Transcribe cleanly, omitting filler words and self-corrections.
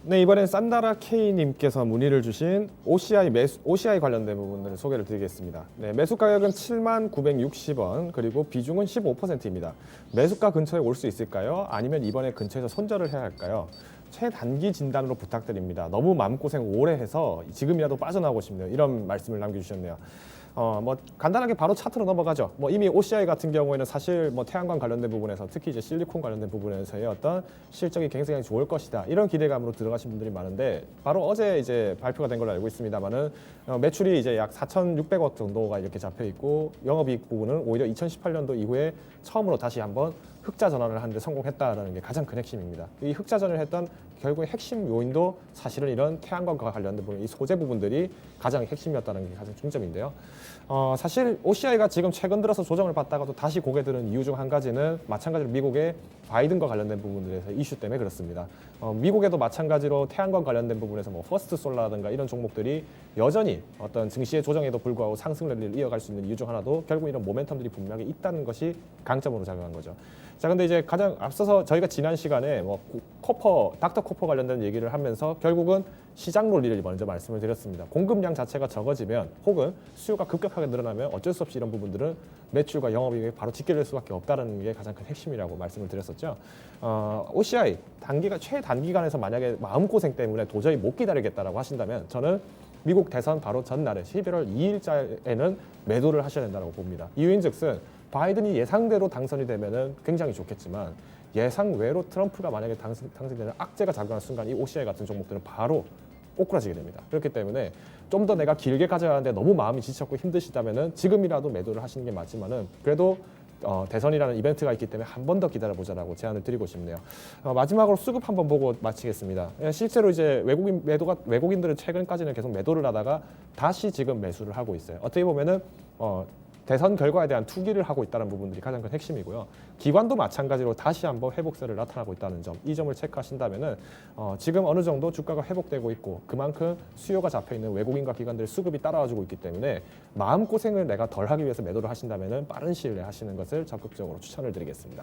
네, 이번엔 산다라 K님께서 문의를 주신 OCI 관련된 부분들을 소개를 드리겠습니다. 네, 매수 가격은 79,960원, 그리고 비중은 15%입니다. 매수가 근처에 올 수 있을까요? 아니면 이번에 근처에서 손절을 해야 할까요? 최단기 진단으로 부탁드립니다. 너무 마음고생 오래 해서 지금이라도 빠져나오고 싶네요. 이런 말씀을 남겨주셨네요. 뭐 간단하게 바로 차트로 넘어가죠. 뭐 이미 OCI 같은 경우에는 사실 뭐 태양광 관련된 부분에서 특히 이제 실리콘 관련된 부분에서의 어떤 실적이 굉장히 좋을 것이다, 이런 기대감으로 들어가신 분들이 많은데, 바로 어제 이제 발표가 된 걸로 알고 있습니다만은 매출이 이제 약 4,600억 정도가 이렇게 잡혀 있고, 영업이익 부분은 오히려 2018년도 이후에 처음으로 다시 한번 흑자 전환을 하는데 성공했다라는 게 가장 큰 핵심입니다. 이 흑자 전환을 했던 결국에 핵심 요인도 사실은 이런 태양광과 관련된 부분, 이 소재 부분들이 가장 핵심이었다는 게 가장 중점인데요. 사실 OCI가 지금 최근 들어서 조정을 받다가도 다시 고개 드는 이유 중 한 가지는 마찬가지로 미국의 바이든과 관련된 부분들에서 이슈 때문에 그렇습니다. 미국에도 마찬가지로 태양광 관련된 부분에서 뭐 퍼스트 솔라라든가 이런 종목들이 여전히 어떤 증시의 조정에도 불구하고 상승 랠리를 이어갈 수 있는 이유 중 하나도 결국 이런 모멘텀들이 분명히 있다는 것이 강점으로 작용한 거죠. 자, 근데 이제 가장 앞서서 저희가 지난 시간에 뭐 닥터 코퍼 관련된 얘기를 하면서 결국은 시장 논리를 먼저 말씀을 드렸습니다. 공급량 자체가 적어지면 혹은 수요가 급격하게 늘어나면 어쩔 수 없이 이런 부분들은 매출과 영업이익이 바로 직결될 수밖에 없다는 게 가장 큰 핵심이라고 말씀을 드렸었죠. OCI 최단기간에서 만약에 마음고생 때문에 도저히 못 기다리겠다라고 하신다면, 저는 미국 대선 바로 전날에 11월 2일자에는 매도를 하셔야 된다고 봅니다. 이유인즉슨 바이든이 예상대로 당선이 되면은 굉장히 좋겠지만, 예상 외로 트럼프가 만약에 당선되는 악재가 작용하는 순간 이 OCI 같은 종목들은 바로 꼬꾸라지게 됩니다. 그렇기 때문에 좀 더 내가 길게 가져야 하는데 너무 마음이 지쳤고 힘드시다면은 지금이라도 매도를 하시는 게 맞지만은, 그래도 대선이라는 이벤트가 있기 때문에 한 번 더 기다려보자라고 제안을 드리고 싶네요. 마지막으로 수급 한번 보고 마치겠습니다. 실제로 이제 외국인들은 최근까지는 계속 매도를 하다가 다시 지금 매수를 하고 있어요. 어떻게 보면은 대선 결과에 대한 투기를 하고 있다는 부분들이 가장 큰 핵심이고요. 기관도 마찬가지로 다시 한번 회복세를 나타나고 있다는 점, 이 점을 체크하신다면은 지금 어느 정도 주가가 회복되고 있고 그만큼 수요가 잡혀 있는 외국인과 기관들의 수급이 따라와주고 있기 때문에 마음고생을 내가 덜 하기 위해서 매도를 하신다면은 빠른 시일 내에 하시는 것을 적극적으로 추천을 드리겠습니다.